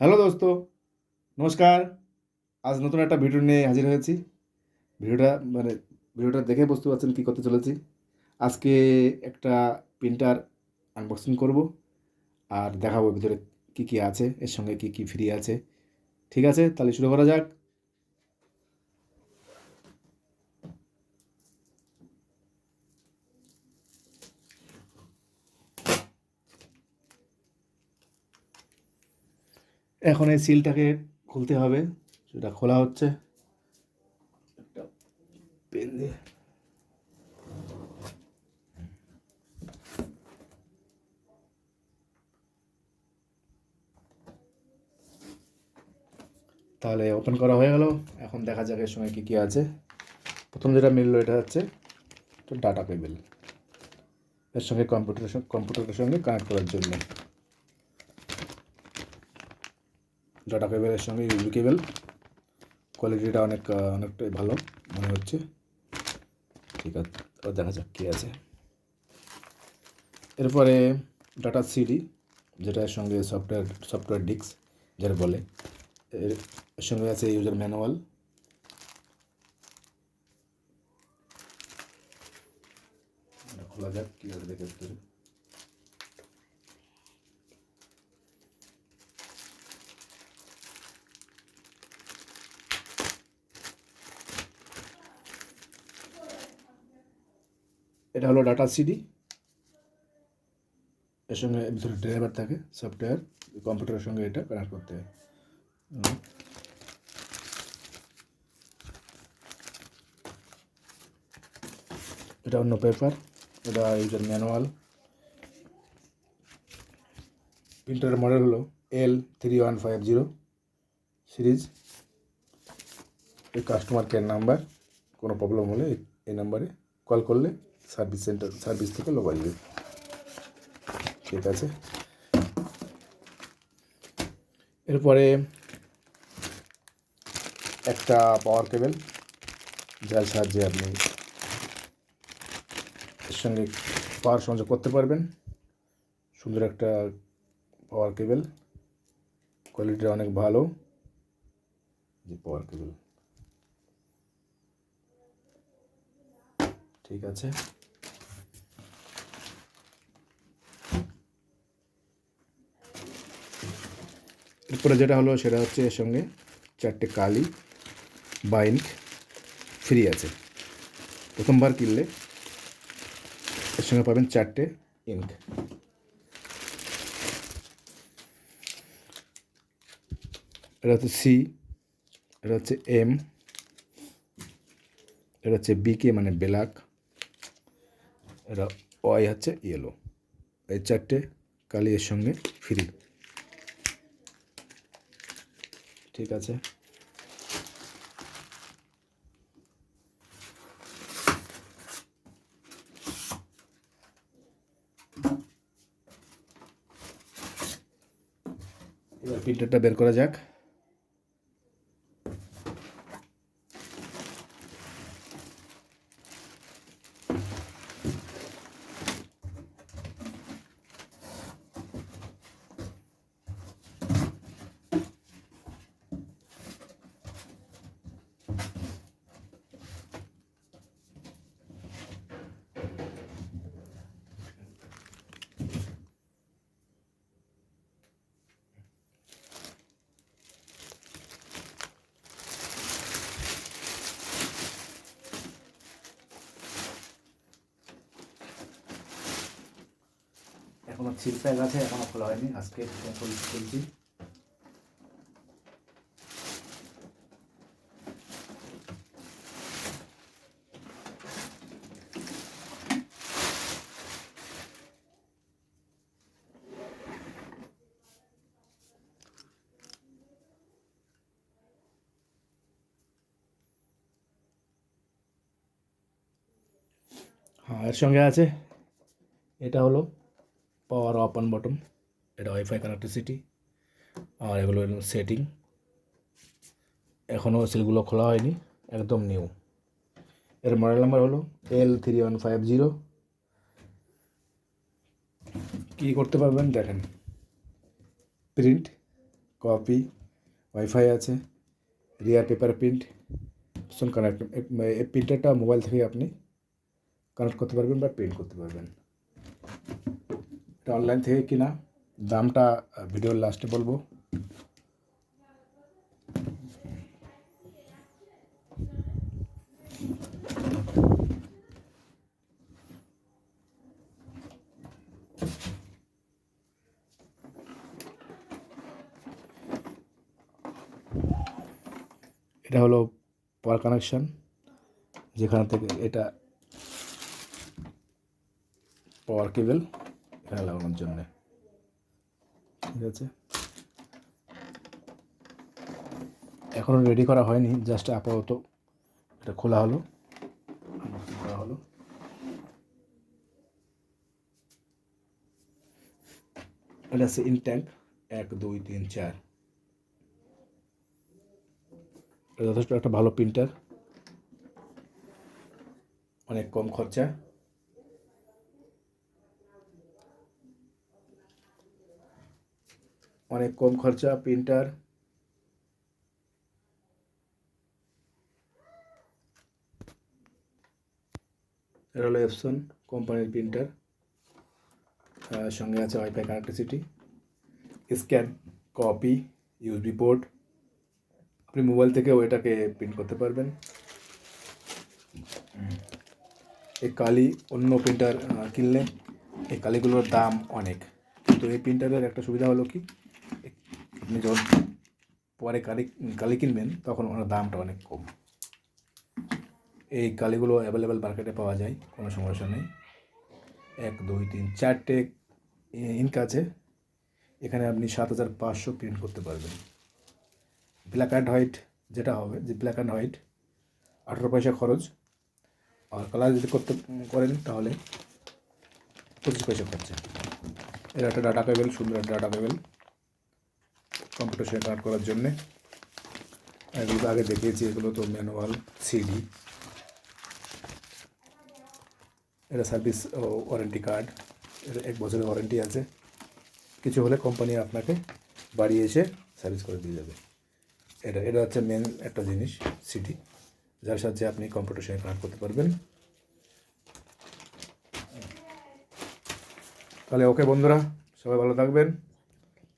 Hello দোস্ত, নমস্কার। আজ নতুন একটা ভিডিও নিয়ে হাজির হয়েছি। ভিডিওটা মানে ভিডিওটা দেখে বুঝতে পারছেন কী করতে চলেছি। আজকে একটা প্রিন্টার আনবক্সিং করব আর দেখাবো ভিতরে কী কী আছে, এর সঙ্গে কী কী ফ্রি আছে। ঠিক আছে, তাহলে শুরু করা যাক। এখন এই সিলটাকে খুলতে হবে, সেটা খোলা হচ্ছে। একটা পেন দিয়ে তাহলে ওপেন করা হয়ে গেল। এখন দেখা যাক এর সঙ্গে কী কী আছে। প্রথম যেটা মিললো এটা হচ্ছে ডাটা কেবল, এর সঙ্গে কম্পিউটারের সঙ্গে কানেক্ট করার জন্য। ডাটা কেবেলের সঙ্গে ইউএসবি কেবল, কোয়ালিটিটা অনেকটাই ভালো মনে হচ্ছে। ঠিক আছে, তো দেখা যাক কী আছে। এরপরে ডাটা সিডি, যেটা এর সঙ্গে সফটওয়্যার ডিস্ক যারা বলে, এর সঙ্গে আছে ইউজার ম্যানুয়াল। খোলা যাক কীভাবে দেখে ভিতরে। এটা হলো ডাটা সিডি, এর সঙ্গে ভিতরে ড্রাইভার থাকে, সফটওয়্যার কম্পিউটারের সঙ্গে এটা কানেক্ট করতে হয়। এটা অন্য পেপার, এটা ইউজার ম্যানুয়াল। প্রিন্টারের মডেল হলো L3150 সিরিজ। এই কাস্টমার কেয়ার নাম্বার, কোনো প্রবলেম হলে এই নাম্বারে কল করলে সার্ভিস থেকে লোক আসবে। ঠিক আছে, এরপরে একটা পাওয়ার কেবল, যার সাহায্যে আপনি এর সঙ্গে পাওয়ার সংযোগ করতে পারবেন। সুন্দর একটা পাওয়ার কেবল, কোয়ালিটিটা অনেক ভালো। যে পাওয়ার কেবল, ঠিক আছে। এরপরে যেটা হলো সেটা হচ্ছে এর সঙ্গে 4টে কালি বাইন্ড ফ্রি আছে। প্রথমবার কিনলে এর সঙ্গে পাবেন 4টে ইঙ্ক। এটা হচ্ছে সি, এটা হচ্ছে এম, এটা হচ্ছে বিকে মানে ব্ল্যাক, এটা ওয়াই হচ্ছে ইয়েলো। এই 4টে কালি এর সঙ্গে ফ্রি। ঠিক আছে, এবার প্রিন্টারটা বের করা যাক। এখনো সিল প্যাক আছে, এখনো খোলা হয়নি, আজকে খুলছি। হ্যাঁ, এর সঙ্গে আছে, এটা হলো পাওয়ার অফ অন বটন, এটা ওয়াইফাই কানেক্টিভিটি, আর এগুলো হলো সেটিং। এখনও সেলগুলো খোলা হয়নি, একদম নিউ। এর মডেল নাম্বার হলো L3150। কী করতে পারবেন দেখেন, প্রিন্ট, কপি, ওয়াইফাই আছে, রিয়ার পেপার প্রিন্ট, অপশন কানেক্ট। এই প্রিন্টারটা মোবাইল থেকে আপনি কানেক্ট করতে পারবেন বা প্রিন্ট করতে পারবেন। এটা অনলাইন থেকে কিনা, দামটা ভিডিওর লাস্টে বলবো। এটা হলো পাওয়ার কানেকশান, যেখান থেকে এটা পাওয়ার কেবল এখানে লাগানোর জন্যে, ঠিক আছে। এখনও রেডি করা হয়নি, জাস্ট আপাতত এটা খোলা হলো, করা হলো। এটা আছে ইনট্যাঙ্ক 1 2 3 4। এটা যথেষ্ট একটা ভালো প্রিন্টার, অনেক কম খরচা। অনেক কম খরচা প্রিন্টার। এটা হলো এপসন কোম্পানির প্রিন্টার, সঙ্গে আছে wifi connectivity, scan, copy, USB port. আপনি মোবাইল থেকেও এটাকে প্রিন্ট করতে পারবেন। এই কালি অন্য প্রিন্টার কিনলে এই কালিগুলোর দাম অনেক, কিন্তু এই প্রিন্টারের একটা সুবিধা হলো কি, আপনি যখন পরে কালি কিনবেন তখন ওনার দামটা অনেক কম। এই কালিগুলো অ্যাভেলেবেল মার্কেটে পাওয়া যায়, কোনো সমস্যা নেই। 1 2 3 4টে ইঙ্ক আছে, এখানে আপনি 7500 প্রিন্ট করতে পারবেন। ব্ল্যাক অ্যান্ড হোয়াইট যেটা হবে, যে ব্ল্যাক অ্যান্ড হোয়াইট 18 পয়সা খরচ, আর কালার যদি করেন তাহলে 25 পয়সা খরচা। এটা একটা ডাটা কেবল, সুন্দর একটা ডাটা কেবল কম্পিউটার সঙ্গে কানেক্ট করার জন্যে। এগুলো আগে দেখিয়েছি, এগুলো তো ম্যানুয়াল সিডি। এটা সার্ভিস ওয়ারেন্টি কার্ড, এটা 1 বছরের ওয়ারেন্টি আছে। কিছু হলে কোম্পানি আপনাকে বাড়ি এসে সার্ভিস করে দিয়ে যাবে। এটা হচ্ছে মেন একটা জিনিস, সিডি, যার সাহায্যে আপনি কম্পিউটার সঙ্গে কানেক্ট করতে পারবেন। তাহলে ওকে বন্ধুরা, সবাই ভালো থাকবেন।